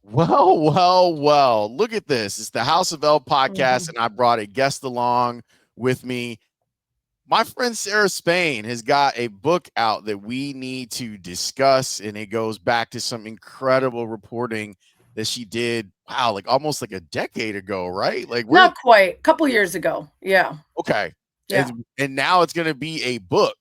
Well. Look at this. It's the House of L podcast, Mhm. and I brought a guest along with me. My friend Sarah Spain has got a book out that we need to discuss, and it goes back to some incredible reporting that she did. Wow, like almost like a decade ago, right? Like we're Not quite. A couple years ago. Yeah. okay. Yeah. And now it's going to be a book.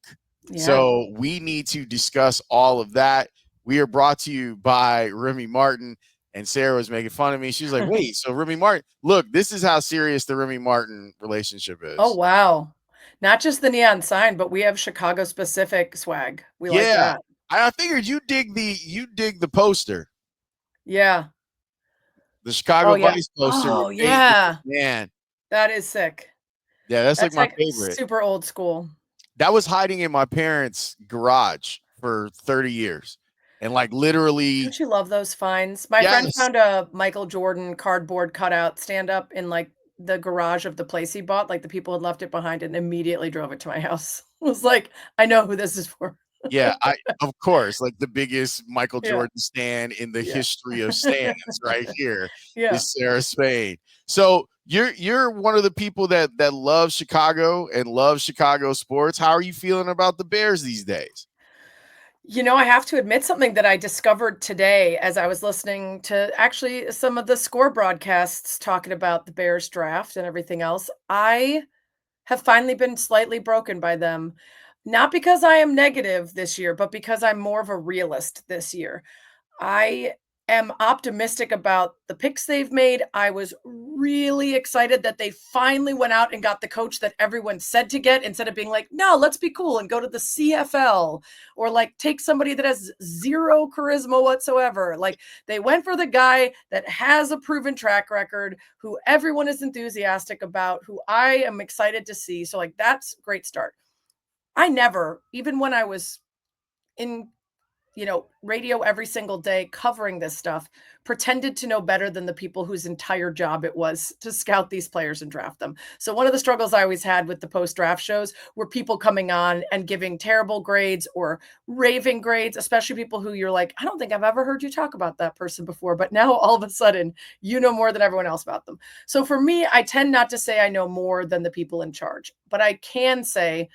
Yeah. So we need to discuss all of that. We are brought to you by Remy Martin. And Sarah was making fun of me. She was like, wait, so Remy Martin, look, this is how serious the Remy Martin relationship Oh, is. wow. Not just the neon sign, but we have Chicago specific swag. We like Yeah. that. I figured you dig the poster, Yeah. the Oh, Chicago yeah. Vice poster with Oh, Peyton. yeah. Man, That is sick. yeah, that's like That's my like favorite. super old school. That was hiding in my parents' garage for 30 years. And like literally, Don't you love those finds? My friend yes. found a Michael Jordan cardboard cutout stand up in like the garage of the place he bought. Like the people had left it behind and immediately drove it to my house. I was like, I know who this is for. Yeah, I of course, like the biggest Michael Yeah. Jordan stand in the Yeah. history of stands right here Yeah. is Sarah Spain. So you're one of the people that loves Chicago and loves Chicago sports. How are you feeling about the Bears these days? I have to admit something that I discovered today as I was listening to actually some of the score broadcasts talking about the Bears draft and everything else. I have finally been slightly broken by them. Not because I am negative this year, but because I'm more of a realist this year. I am optimistic about the picks they've made. I was really excited that they finally went out and got the coach that everyone said to get instead of being like, no, let's be cool and go to the CFL or like take somebody that has zero charisma whatsoever. Like they went for the guy that has a proven track record, who everyone is enthusiastic about, who I am excited to see. So, like, that's a great start. I never, even when I was in radio every single day covering this stuff, pretended to know better than the people whose entire job it was to scout these players and draft them. So one of the struggles I always had with the post-draft shows were people coming on and giving terrible grades or raving grades, especially people who you're like, I don't think I've ever heard you talk about that person before, but now all of a sudden you know more than everyone else about them. So for me, I tend not to say I know more than the people in charge, but I can say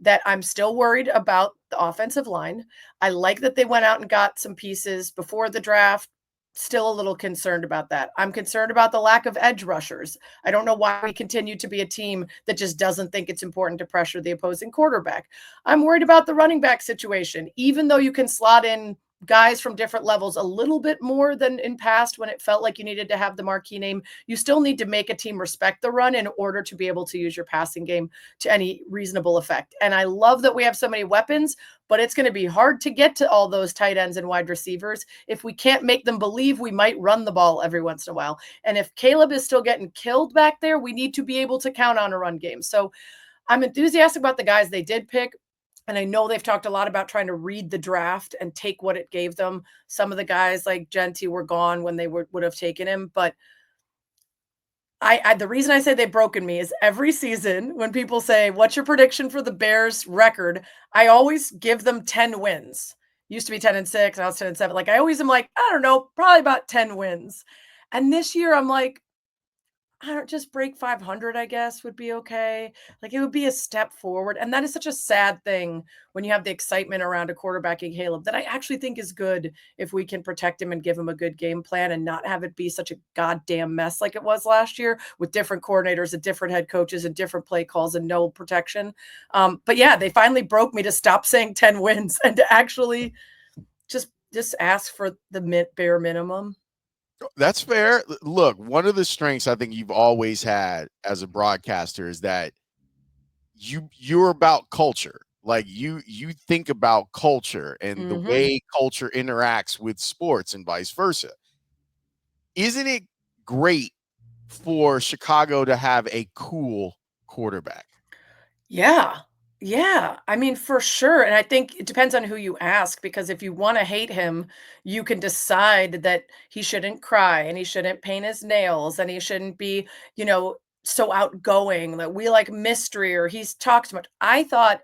that I'm still worried about the offensive line. I like that they went out and got some pieces before the draft. Still a little concerned about that. I'm concerned about the lack of edge rushers. I don't know why we continue to be a team that just doesn't think it's important to pressure the opposing quarterback. I'm worried about the running back situation. Even though you can slot in guys from different levels a little bit more than in past when it felt like you needed to have the marquee name, you still need to make a team respect the run in order to be able to use your passing game to any reasonable effect. And I love that we have so many weapons, but it's going to be hard to get to all those tight ends and wide receivers if we can't make them believe we might run the ball every once in a while. And if Caleb is still getting killed back there, we need to be able to count on a run game. So I'm enthusiastic about the guys they did pick. And I know they've talked a lot about trying to read the draft and take what it gave them. Some of the guys like Genty were gone when they would have taken him, but I the reason I say they've broken me is every season when people say, "What's your prediction for the Bears record?" I always give them 10 wins. Used to be 10-6, now it's 10-7. Like I always am like, I don't know, probably about 10 wins. And this year I'm like, I don't just break 500, I guess, would be okay. Like it would be a step forward. And that is such a sad thing when you have the excitement around a quarterbacking Caleb that I actually think is good if we can protect him and give him a good game plan and not have it be such a goddamn mess like it was last year with different coordinators and different head coaches and different play calls and no protection. But yeah, they finally broke me to stop saying 10 wins and to actually just ask for the bare minimum. That's fair. Look, one of the strengths I think you've always had as a broadcaster is that you're about culture. Like you think about culture and the Mm-hmm. way culture interacts with sports and vice versa. Isn't it great for Chicago to have a cool quarterback? Yeah. Yeah. I mean, for sure. And I think it depends on who you ask, because if you want to hate him, you can decide that he shouldn't cry and he shouldn't paint his nails and he shouldn't be, so outgoing that we like mystery or he's talked too much. I thought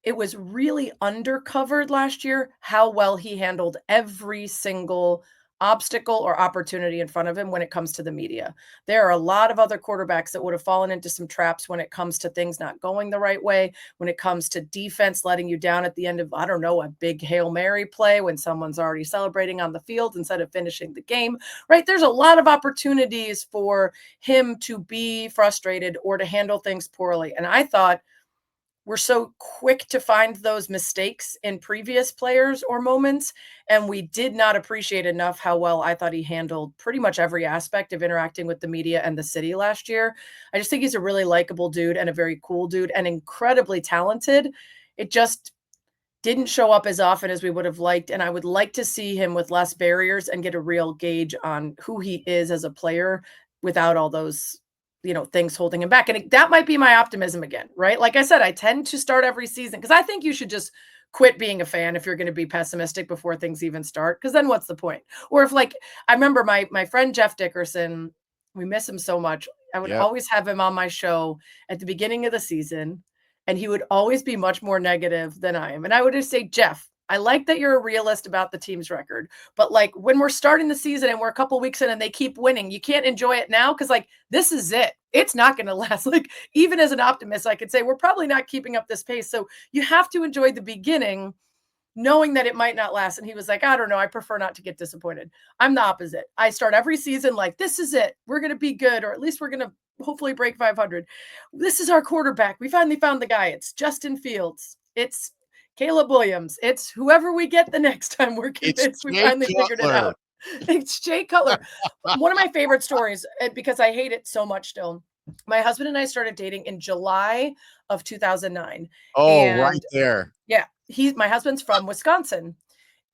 it was really undercovered last year how well he handled every single obstacle or opportunity in front of him when it comes to the media. There are a lot of other quarterbacks that would have fallen into some traps when it comes to things not going the right way, when it comes to defense letting you down at the end of, I don't know, a big Hail Mary play when someone's already celebrating on the field instead of finishing the game, right? There's a lot of opportunities for him to be frustrated or to handle things poorly. And I thought, we're so quick to find those mistakes in previous players or moments, and we did not appreciate enough how well I thought he handled pretty much every aspect of interacting with the media and the city last year. I just think he's a really likable dude and a very cool dude and incredibly talented. It just didn't show up as often as we would have liked, and I would like to see him with less barriers and get a real gauge on who he is as a player without all those, things holding him back, and that might be my optimism again, right? Like I said, I tend to start every season because I think you should just quit being a fan if you're gonna be pessimistic before things even start, because then what's the point? Or if, like, I remember my friend Jeff Dickerson, we miss him so much. I would Yep. always have him on my show at the beginning of the season, and he would always be much more negative than I am. And I would just say, Jeff, I like that you're a realist about the team's record, but like when we're starting the season and we're a couple weeks in and they keep winning, you can't enjoy it now because like this is it. It's not going to last. Like even as an optimist, I could say we're probably not keeping up this pace. So you have to enjoy the beginning knowing that it might not last. And he was like, I don't know. I prefer not to get disappointed. I'm the opposite. I start every season like, this is it. We're going to be good, or at least we're going to hopefully break 500. This is our quarterback. We finally found the guy. It's Justin Fields. It's Caleb Williams. It's whoever we get the next time. We're It's convinced we Jay finally figured it Cutler. out. It's Jay Cutler. One of my favorite stories, because I hate it so much still. My husband and I started dating in July of 2009. Oh, right And there. yeah, my husband's from Wisconsin.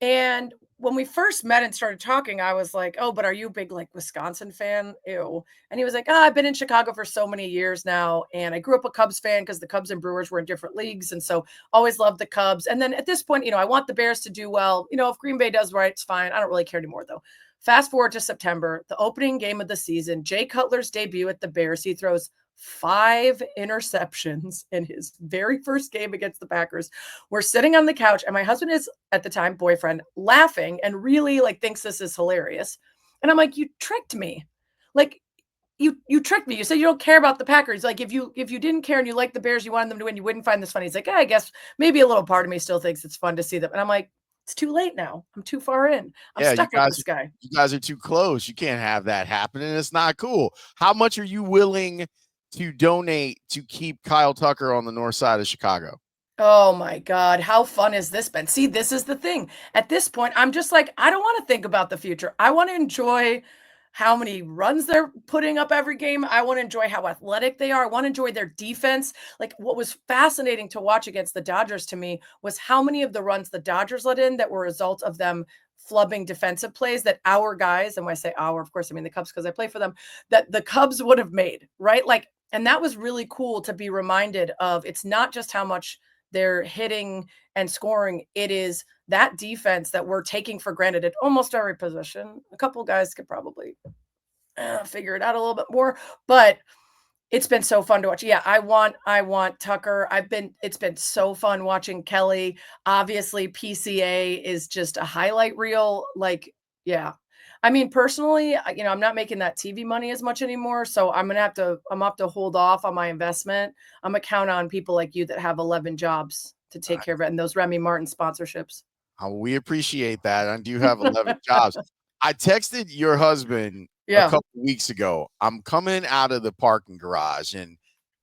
And when we first met and started talking, I was like, "Oh, but are you a big like Wisconsin fan?" Ew. And he was like, "Oh, I've been in Chicago for so many years now, and I grew up a Cubs fan because the Cubs and Brewers were in different leagues, and so always loved the Cubs. And then at this point, I want the Bears to do well. If Green Bay does right, it's fine. I don't really care anymore though." Fast forward to September, the opening game of the season, Jay Cutler's debut at the Bears. He throws 5 interceptions in his very first game against the Packers. We're sitting on the couch, and my husband is at the time boyfriend laughing and really like thinks this is hilarious. And I'm like, you tricked me. Like you tricked me. You said you don't care about the Packers. Like if you didn't care and you liked the Bears, you wanted them to win, you wouldn't find this funny. He's like, I guess maybe a little part of me still thinks it's fun to see them. And I'm like, it's too late now. I'm too far in. I'm Yeah, stuck with this guy. you guys are too close. You can't have that happening. It's not cool. How much are you willing to donate to keep Kyle Tucker on the north side of Chicago? Oh my God, how fun has this been? See, this is the thing. At this point, I'm just like, I don't want to think about the future. I want to enjoy how many runs they're putting up every game. I want to enjoy how athletic they are. I want to enjoy their defense. Like what was fascinating to watch against the Dodgers to me was how many of the runs the Dodgers let in that were a result of them flubbing defensive plays that our guys, and when I say our, of course, I mean the Cubs because I play for them, that the Cubs would have made, right? Like, and that was really cool to be reminded of. It's not just how much they're hitting and scoring. It is that defense that we're taking for granted at almost every position. A couple guys could probably figure it out a little bit more, but it's been so fun to watch. Yeah, I want Tucker. It's been so fun watching Kelly. Obviously, PCA is just a highlight reel. Like, yeah. I mean, personally, I'm not making that TV money as much anymore, so I'm gonna have to hold off on my investment. I'm gonna count on people like you that have 11 jobs to take care of it and those Remy Martin sponsorships. We appreciate that. I do have 11 jobs. I texted your husband a Yeah, couple weeks ago. I'm coming out of the parking garage, and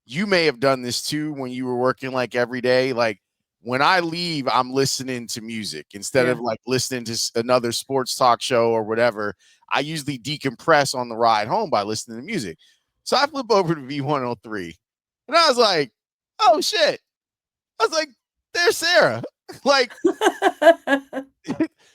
you may have done this too when you were working like every day. Like when I leave, I'm listening to music instead yeah. of like listening to another sports talk show or whatever. I usually decompress on the ride home by listening to music. So I flip over to V103, and I was like, oh shit. I was like, there's Sarah. Like,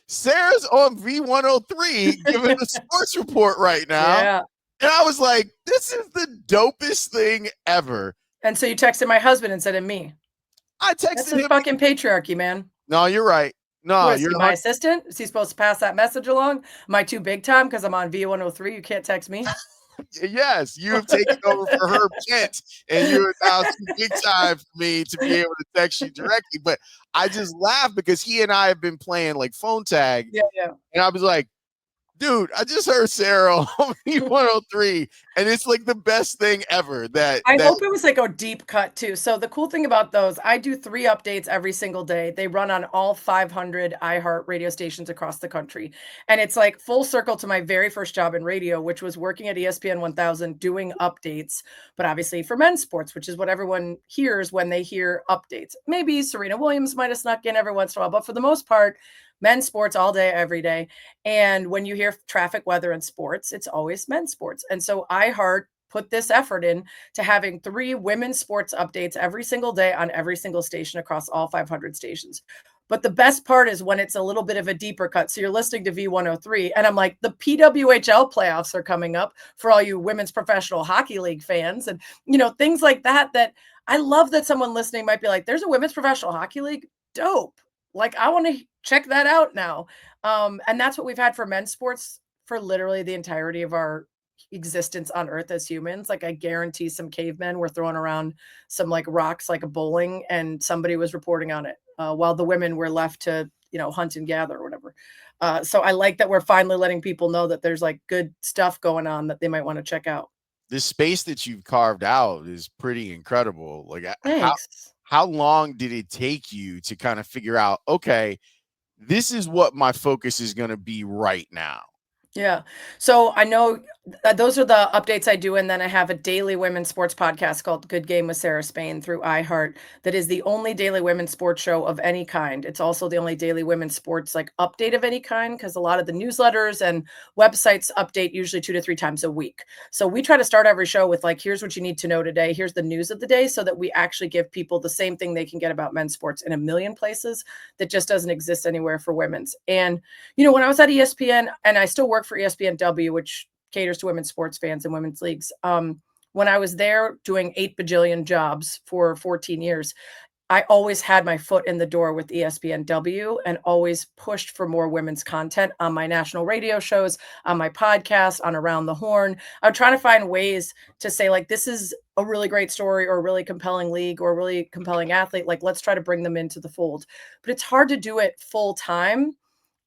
Sarah's on V103 giving the sports report right now. Yeah. And I was like, this is the dopest thing ever. And so you texted my husband instead of me. I That's texted the him. fucking patriarchy, man. No, you're right. No, What is you're he, my assistant? Is he supposed to pass that message along? Am I too big time because I'm on V103? You can't text me. yes, you have taken over for Herb Kent, and you're now too big time for me to be able to text you directly. But I just laughed because he and I have been playing like phone tag, Yeah, yeah. and I was like, Dude, I just heard Sarah on V103, and it's like the best thing ever. That I that hope it was like a deep cut too. So the cool thing about those, I do 3 updates every single day. They run on all 500 iHeart radio stations across the country. And it's like full circle to my very first job in radio, which was working at ESPN 1000 doing updates, but obviously for men's sports, which is what everyone hears when they hear updates. Maybe Serena Williams might have snuck in every once in a while, but for the most part, men's sports all day, every day. And when you hear traffic, weather, and sports, it's always men's sports. And so iHeart put this effort in to having 3 women's sports updates every single day on every single station across all 500 stations. But the best part is when it's a little bit of a deeper cut. So you're listening to V103, and I'm like, the PWHL playoffs are coming up for all you women's professional hockey league fans, and things like that. That I love that someone listening might be like, "There's a women's professional hockey league, dope! Like I want to check that out now." And that's what we've had for men's sports for literally the entirety of our existence on earth as humans. Like I guarantee some cavemen were throwing around some like rocks like a bowling and somebody was reporting on it while the women were left to hunt and gather or whatever. So I like that we're finally letting people know that there's like good stuff going on that they might want to check out. this space that you've carved out is pretty incredible. Like, Thanks. how long did it take you to kind of figure out, okay, this is what my focus is going to be right now? Yeah. So I know those are the updates I do. And then I have a daily women's sports podcast called Good Game with Sarah Spain through iHeart. That is the only daily women's sports show of any kind. It's also the only daily women's sports like update of any kind because a lot of the newsletters and websites update usually 2 to 3 times a week. So we try to start every show with like, here's what you need to know today. Here's the news of the day so that we actually give people the same thing they can get about men's sports in a million places that just doesn't exist anywhere for women's. And when I was at ESPN and I still work for ESPNW, which caters to women's sports fans and women's leagues. When I was there doing 8 bajillion jobs for 14 years, I always had my foot in the door with ESPNW and always pushed for more women's content on my national radio shows, on my podcast, on Around the Horn. I'm trying to find ways to say, like, this is a really great story or a really compelling league or a really compelling athlete. Like, let's try to bring them into the fold. But it's hard to do it full time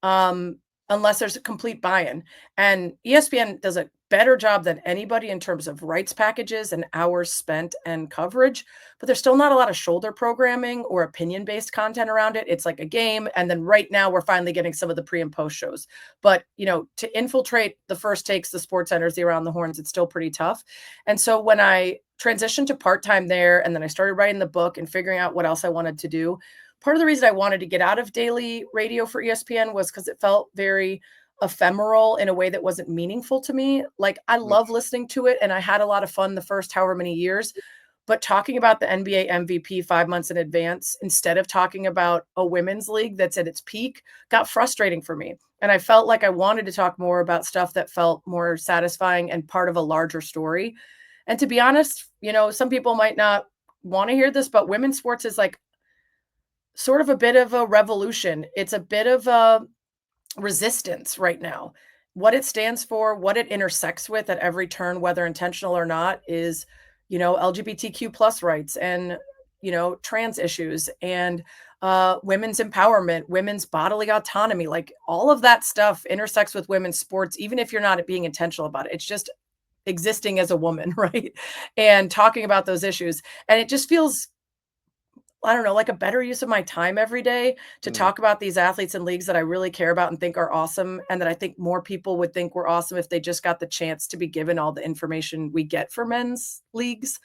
um, unless there's a complete buy-in. And ESPN does a better job than anybody in terms of rights packages and hours spent and coverage, but there's still not a lot of shoulder programming or opinion-based content around it. It's like a game, and then right now we're finally getting some of the pre and post shows. But to infiltrate the first takes, the sports centers, the around the horns, it's still pretty tough. And so when I transitioned to part-time there, and then I started writing the book and figuring out what else I wanted to do, part of the reason I wanted to get out of daily radio for ESPN was because it felt very ephemeral in a way that wasn't meaningful to me. Like I love listening to it and I had a lot of fun the first however many years, but talking about the NBA MVP 5 months in advance instead of talking about a women's league that's at its peak got frustrating for me. And I felt like I wanted to talk more about stuff that felt more satisfying and part of a larger story. And to be honest, some people might not want to hear this, but women's sports is like sort of a bit of a revolution. It's a bit of a resistance right now. What it stands for, what it intersects with at every turn, whether intentional or not, is, LGBTQ plus rights and, trans issues and women's empowerment, women's bodily autonomy, like all of that stuff intersects with women's sports, even if you're not being intentional about it. It's just existing as a woman, right? And talking about those issues. And it just feels I don't know, like a better use of my time every day to Mm. talk about these athletes and leagues that I really care about and think are awesome, and that I think more people would think were awesome if they just got the chance to be given all the information we get for men's leagues.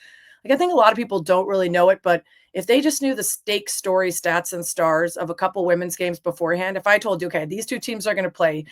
Like, I think a lot of people don't really know it, but if they just knew the stake story, stats, and stars of a couple women's games beforehand, if I told you, okay, these two teams are going to play,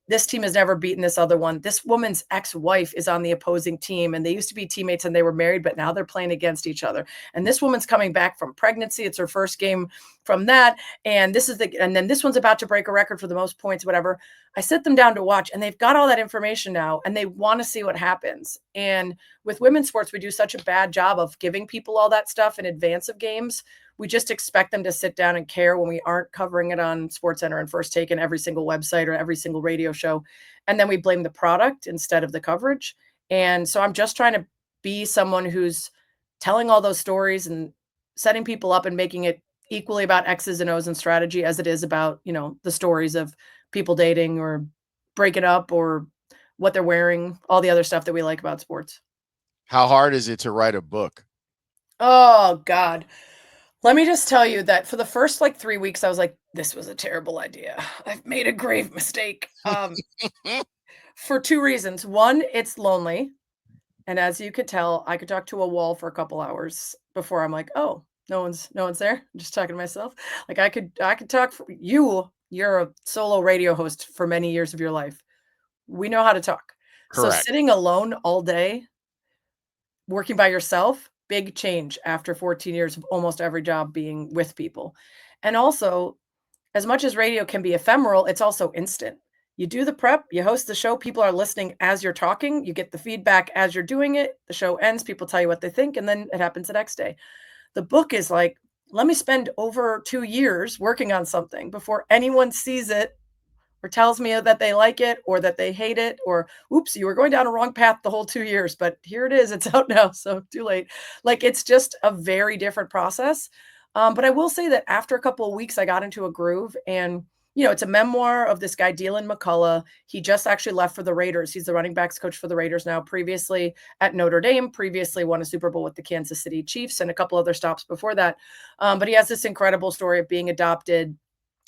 this team has never beaten this other one. This woman's ex-wife is on the opposing team and they used to be teammates and they were married, but now they're playing against each other. And this woman's coming back from pregnancy. It's her first game from that. And then this one's about to break a record for the most points, whatever. I sit them down to watch and they've got all that information now and they want to see what happens. And with women's sports, we do such a bad job of giving people all that stuff in advance of games. We just expect them to sit down and care when we aren't covering it on SportsCenter and First Take and every single website or every single radio show. And then we blame the product instead of the coverage. And so I'm just trying to be someone who's telling all those stories and setting people up and making it equally about X's and O's and strategy as it is about, the stories of people dating or break it up or what they're wearing, all the other stuff that we like about sports. How hard is it to write a book? Oh God. Let me just tell you that for the first like 3 weeks, I was like, this was a terrible idea. I've made a grave mistake. For two reasons. One, it's lonely. And as you could tell, I could talk to a wall for a couple hours before I'm like, "Oh, no one's there. I'm just talking to myself." Like I could talk for you. You're a solo radio host for many years of your life. We know how to talk. So Correct. sitting alone all day, working by yourself, big change after 14 years of almost every job being with people. And also, as much as radio can be ephemeral, it's also instant. You do the prep, you host the show, people are listening as you're talking, you get the feedback as you're doing it. The show ends, people tell you what they think, and then it happens the next day. The book is like, let me spend over 2 years working on something before anyone sees it or tells me that they like it or that they hate it or oops, you were going down a wrong path the whole 2 years, but here it is, it's out now, so too late. Like it's just a very different process. But I will say that after a couple of weeks I got into a groove and it's a memoir of this guy, Dylan McCullough. He just actually left for the Raiders. He's the running backs coach for the Raiders now, previously at Notre Dame, previously won a Super Bowl with the Kansas City Chiefs and a couple other stops before that. But he has this incredible story of being adopted.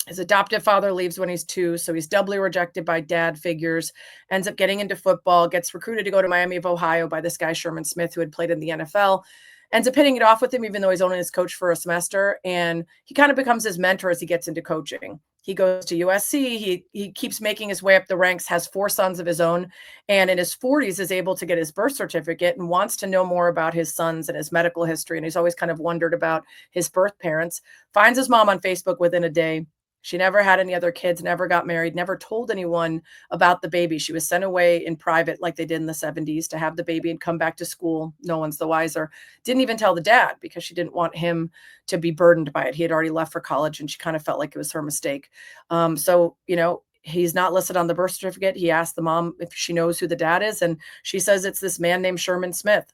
His adoptive father leaves when he's 2, so he's doubly rejected by dad figures, ends up getting into football, gets recruited to go to Miami of Ohio by this guy, Sherman Smith, who had played in the NFL, ends up hitting it off with him, even though he's only his coach for a semester. And he kind of becomes his mentor as he gets into coaching. He goes to USC. He keeps making his way up the ranks, has 4 sons of his own, and in his 40s is able to get his birth certificate and wants to know more about his sons and his medical history. And he's always kind of wondered about his birth parents. Finds his mom on Facebook within a day. She never had any other kids, never got married, never told anyone about the baby. She was sent away in private like they did in the 70s to have the baby and come back to school. No one's the wiser. Didn't even tell the dad because she didn't want him to be burdened by it. He had already left for college and she kind of felt like it was her mistake. He's not listed on the birth certificate. He asked the mom if she knows who the dad is, and she says it's this man named Sherman Smith.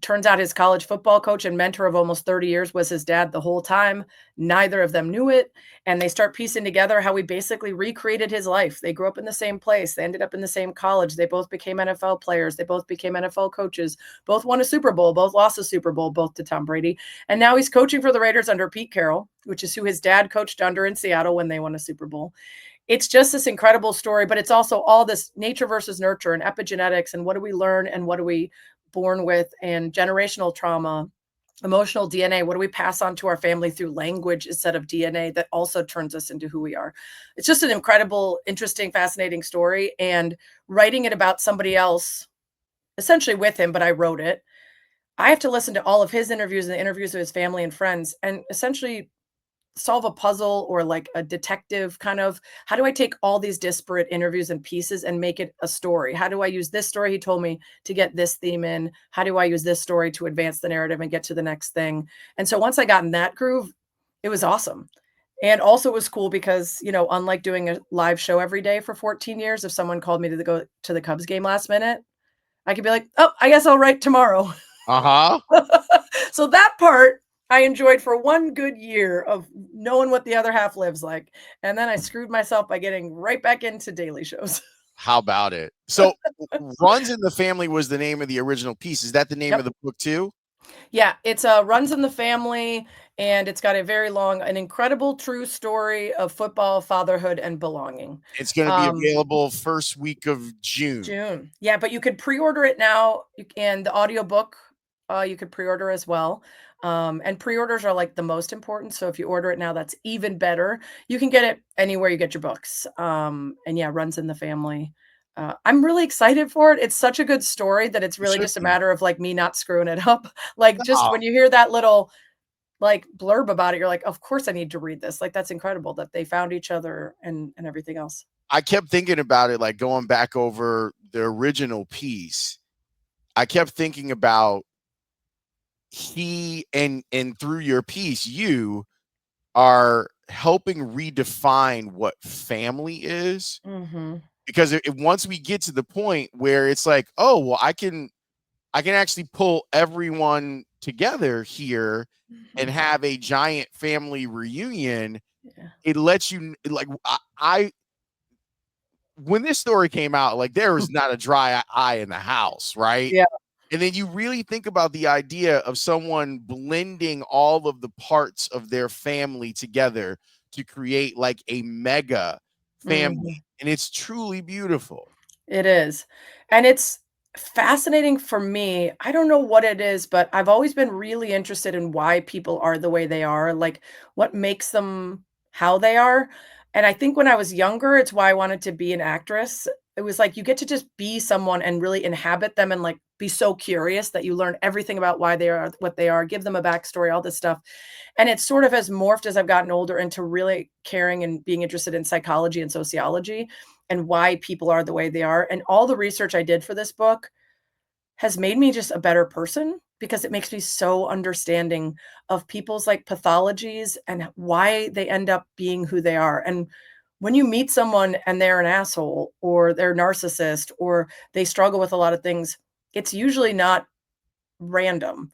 Turns out his college football coach and mentor of almost 30 years was his dad the whole time. Neither of them knew it. And they start piecing together how he basically recreated his life. They grew up in the same place. They ended up in the same college. They both became NFL players. They both became NFL coaches. Both won a Super Bowl. Both lost a Super Bowl, both to Tom Brady. And now he's coaching for the Raiders under Pete Carroll, which is who his dad coached under in Seattle when they won a Super Bowl. It's just this incredible story, but it's also all this nature versus nurture and epigenetics and what do we learn and what do we born with and generational trauma, emotional DNA. What do we pass on to our family through language instead of DNA that also turns us into who we are? It's just an incredible, interesting, fascinating story. And writing it about somebody else, essentially with him, but I wrote it. I have to listen to all of his interviews and the interviews of his family and friends and essentially solve a puzzle or like a detective kind of how do I take all these disparate interviews and pieces and make it a story? How do I use this story he told me to get this theme in? How do I use this story to advance the narrative and get to the next thing? And so once I got in that groove, it was awesome. And also it was cool because, unlike doing a live show every day for 14 years, if someone called me to go to the Cubs game last minute, I could be like, "Oh, I guess I'll write tomorrow." Uh-huh. So that part I enjoyed for one good year of knowing what the other half lives like. And then I screwed myself by getting right back into daily shows. How about it? So, Runs in the Family was the name of the original piece. Is that the name of Yep. the book too? Yeah, it's runs in the family and it's got a very long, an incredible true story of football, fatherhood, and belonging. It's gonna be Um, available first week of June. June. Yeah, but you could pre-order it now and the audiobook, you could pre-order as well. And pre-orders are like the most important. So if you order it now, that's even better. You can get it anywhere you get your books. And yeah, runs in the family. I'm really excited for it. It's such a good story that it's You really should just a be. matter of like me not screwing it up. Like just No, when you hear that little like blurb about it, you're like, of course I need to read this. Like that's incredible that they found each other and everything else. I kept thinking about it, like, going back over the original piece. I kept thinking about he and through your piece, you are helping redefine what family is, Hmm. because once we get to the point where it's like, oh well, I can actually pull everyone together here and Hmm. have a giant family reunion. Yeah. It lets you like I when this story came out, like there was not a dry eye in the house, right? Yeah. And then you really think about the idea of someone blending all of the parts of their family together to create like a mega family. Mhm. And it's truly beautiful. It is. And it's fascinating for me. I don't know what it is, but I've always been really interested in why people are the way they are, like what makes them how they are. And I think when I was younger, it's why I wanted to be an actress. It was like you get to just be someone and really inhabit them and like be so curious that you learn everything about why they are what they are, give them a backstory, all this stuff. And it sort of has morphed as I've gotten older into really caring and being interested in psychology and sociology and why people are the way they are. And all the research I did for this book has made me just a better person because it makes me so understanding of people's like pathologies and why they end up being who they are. And when you meet someone and they're an asshole or they're narcissist or they struggle with a lot of things, it's usually not random.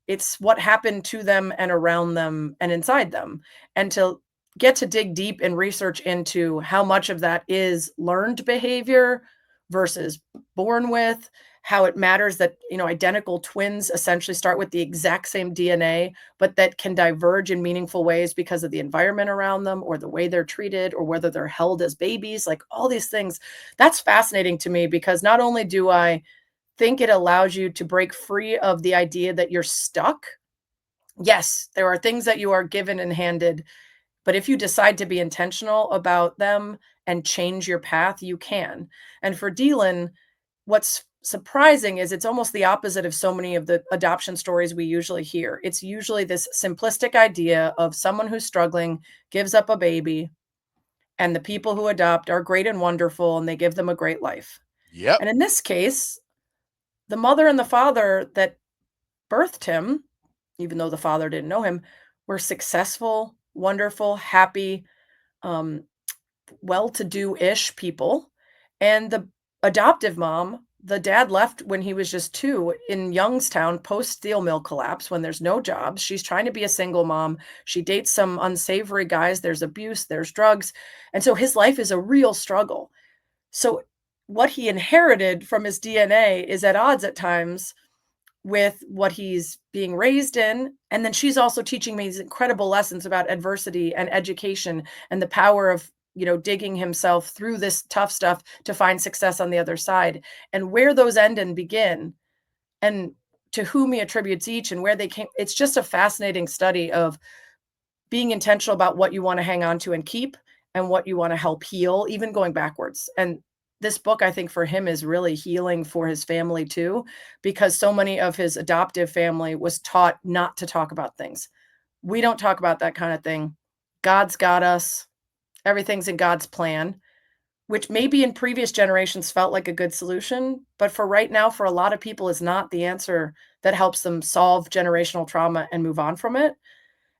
It's what happened to them and around them and inside them. And to get to dig deep and research into how much of that is learned behavior versus born with, how it matters that, identical twins essentially start with the exact same DNA, but that can diverge in meaningful ways because of the environment around them or the way they're treated or whether they're held as babies, like all these things. That's fascinating to me because not only do I think it allows you to break free of the idea that you're stuck. Yes, there are things that you are given and handed, but if you decide to be intentional about them and change your path, you can. And for Dylan, what's surprising is it's almost the opposite of so many of the adoption stories we usually hear. It's usually this simplistic idea of someone who's struggling gives up a baby, and the people who adopt are great and wonderful, and they give them a great life. Yep. And in this case, the mother and the father that birthed him, even though the father didn't know him, were successful, wonderful, happy, um, well-to-do-ish people. And the adoptive mom, the dad left when he was just 2 in Youngstown post-steel mill collapse when there's no jobs. She's trying to be a single mom. She dates some unsavory guys. There's abuse, there's drugs. And so his life is a real struggle. So what he inherited from his DNA is at odds at times with what he's being raised in. And then she's also teaching me these incredible lessons about adversity and education and the power of, digging himself through this tough stuff to find success on the other side and where those end and begin and to whom he attributes each and where they came. It's just a fascinating study of being intentional about what you want to hang on to and keep and what you want to help heal, even going backwards. And this book, I think, for him is really healing for his family too, because so many of his adoptive family was taught not to talk about things. We don't talk about that kind of thing. God's got us, everything's in God's plan, which maybe in previous generations felt like a good solution. But for right now, for a lot of people, is not the answer that helps them solve generational trauma and move on from it.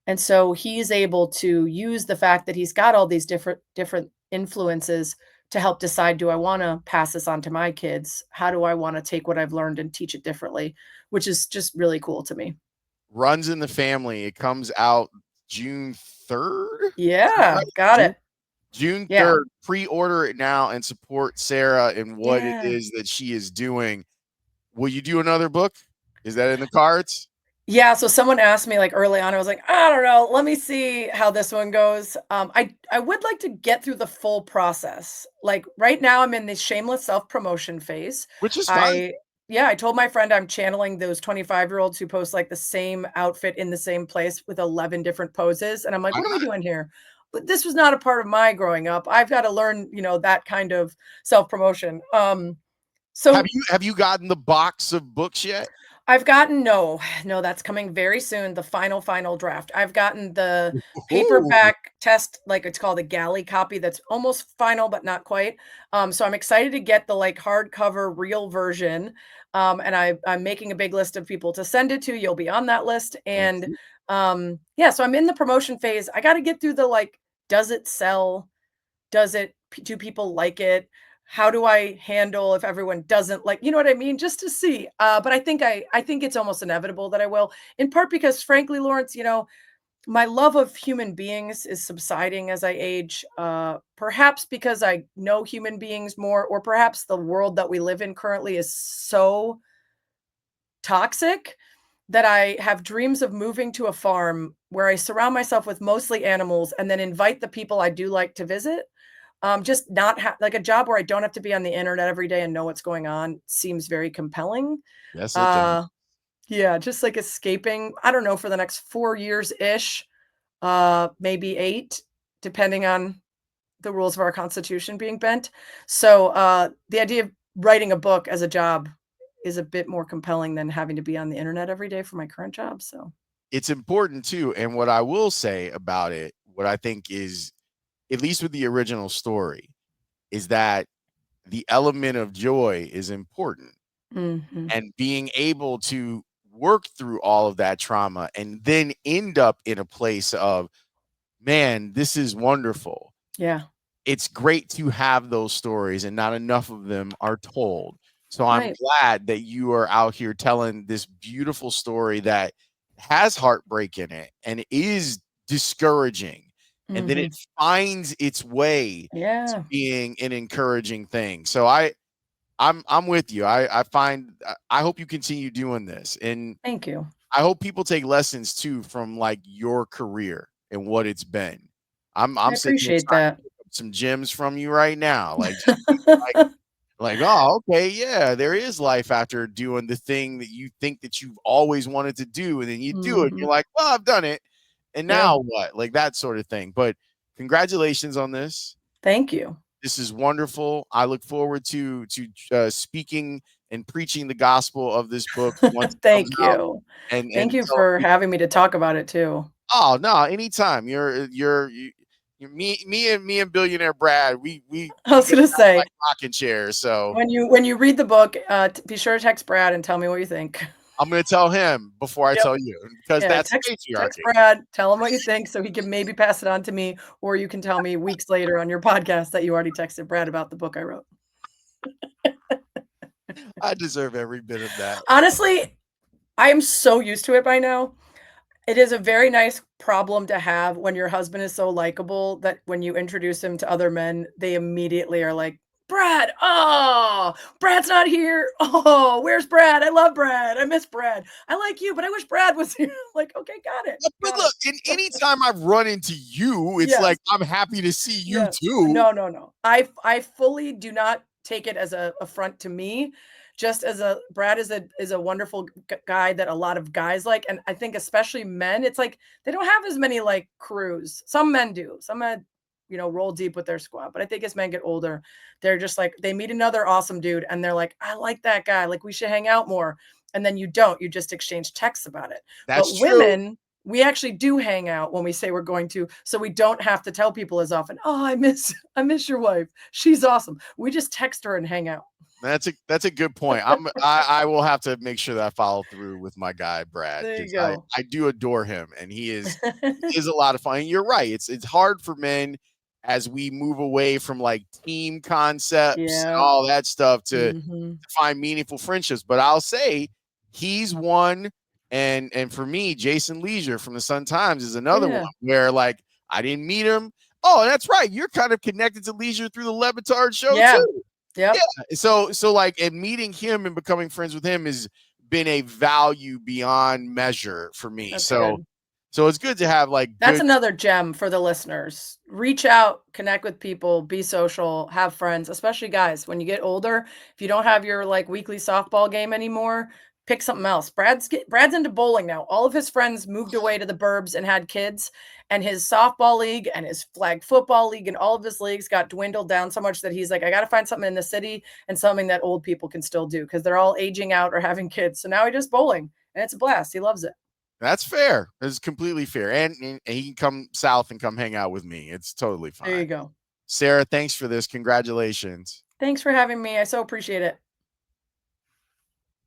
And so he's able to use the fact that he's got all these different influences to help decide, do I want to pass this on to my kids? How do I want to take what I've learned and teach it differently? Which is just really cool to me. Runs in the Family. It comes out June 3rd. Is that Yeah, right? got it. June Yeah. 3rd. Pre-order it now and support Sarah in what it Yeah. is that she is doing. Will you do another book? Is that in the cards? Yeah, so someone asked me, like, early on, I was like, "I don't know, let me see how this one goes." I would like to get through the full process. Like, right now, I'm in this shameless self-promotion phase. Which is fine. I Yeah, I told my friend I'm channeling those 25-year-olds who post, like, the same outfit in the same place with 11 different poses, and I'm like, Why "What am I not? doing here?" But this was not a part of my growing up. I've gotta learn, that kind of self-promotion. Have So you gotten the box of books yet? I've gotten no, no, that's coming very soon, the final draft. I've gotten the Ooh, paperback test, like, it's called a galley copy that's almost final, but not quite. So I'm excited to get the, like, hardcover real version, and I'm making a big list of people to send it to. You'll be on that list, thank and, you. yeah, so I'm in the promotion phase. I gotta get through the, like, does it sell? Do people like it? How do I handle if everyone doesn't like, you know what I mean? Just to see. But I think it's almost inevitable that I will, in part because frankly, Lawrence, My love of human beings is subsiding as I age, perhaps because I know human beings more, or perhaps the world that we live in currently is so toxic that I have dreams of moving to a farm where I surround myself with mostly animals and then invite the people I do like to visit. Just not like a job where I don't have to be on the internet every day and know what's going on seems very compelling. Yes, it does. Uh, yeah, just like escaping, I don't know, for the next 4 years ish, maybe 8, depending on the rules of our constitution being bent. So, the idea of writing a book as a job is a bit more compelling than having to be on the internet every day for my current job, so It's important too, and what I will say about it, what I think is, at least with the original story, is that the element of joy is important, mhm. and being able to work through all of that trauma and then end up in a place of, man, this is wonderful. Yeah, It's great to have those stories, and not enough of them are told. So I'm right. glad that you are out here telling this beautiful story that has heartbreak in it and is discouraging. And then it Mhm. finds its way to Yeah, being an encouraging thing. So I'm with you. I hope you continue doing this. And thank you. I hope people take lessons too from like your career and what it's been. I I'm sitting here appreciate trying to that. pick up some gems from you right now. Like just being like, oh, okay, yeah, there is life after doing the thing that you think that you've always wanted to do, and then you do it. Mhm. You're like, well, I've done it, and Yeah, now what? Like that sort of thing. But congratulations on this. thank you. This is wonderful. I look forward to speaking and preaching the gospel of this book once it comes Thank out, you. and Thank you telling for people. having me to talk about it too. Oh no, anytime. You're me and billionaire Brad. I We was get gonna down like say, rocking chairs. So when you read the book, t be sure to text Brad and tell me what you think. I'm gonna tell him before I Yep. tell you because Yeah, that's text patriarchy. Brad, tell him what you think so he can maybe pass it on to me, or you can tell me weeks later on your podcast that you already texted Brad about the book I wrote. I deserve every bit of that. Honestly, I am so used to it by now. It is a very nice problem to have when your husband is so likable that when you introduce him to other men, they immediately are like, "Brad, oh, Brad's not here. Oh, where's Brad? I love Brad. I miss Brad. I like you, but I wish Brad was here." Like, "Okay, But got it." look, and anytime I've run into you, it's Yes. like I'm happy to see you Yes. too. No, no, no. I fully do not take it as a affront to me, just as a Brad is a wonderful guy that a lot of guys like, and I think especially men, it's like they don't have as many like crews. Some men do. Some men, roll deep with their squad. But I think as men get older, they're just like they meet another awesome dude and they're like, I like that guy. Like we should hang out more. And then you don't. You just exchange texts about it. That's But true. women, we actually do hang out when we say we're going to, so we don't have to tell people as often, "Oh, I miss your wife. She's awesome." We just text her and hang out. That's a good point. I will have to make sure that I follow through with my guy Brad There you because go. I do adore him, and he is a lot of fun. And you're right. It's hard for men as we move away from like team concepts and Yeah. all that stuff to Mhm. find meaningful friendships. But I'll say he's one, and for me, Jason Leisure from the Sun Times is another one Yeah. where like I didn't meet him. Oh, that's right. You're kind of connected to Leisure through the Levitard show Yeah. too. Yeah. Yep. So like and meeting him and becoming friends with him has been a value beyond measure for me. That's So good. so it's good to have like That's good. another gem for the listeners. Reach out, connect with people, be social, have friends, especially guys. When you get older, if you don't have your like weekly softball game anymore, pick something else. Brad's into bowling now. All of his friends moved away to the burbs and had kids, and his softball league and his flag football league and all of his leagues got dwindled down so much that he's like, I got to find something in the city and something that old people can still do because they're all aging out or having kids. So now he does bowling, and it's a blast. He loves it. That's fair. It's completely fair. And he can come south and come hang out with me. It's totally There fine. you go. Sarah, thanks for this. Congratulations. Thanks for having me. I so appreciate it.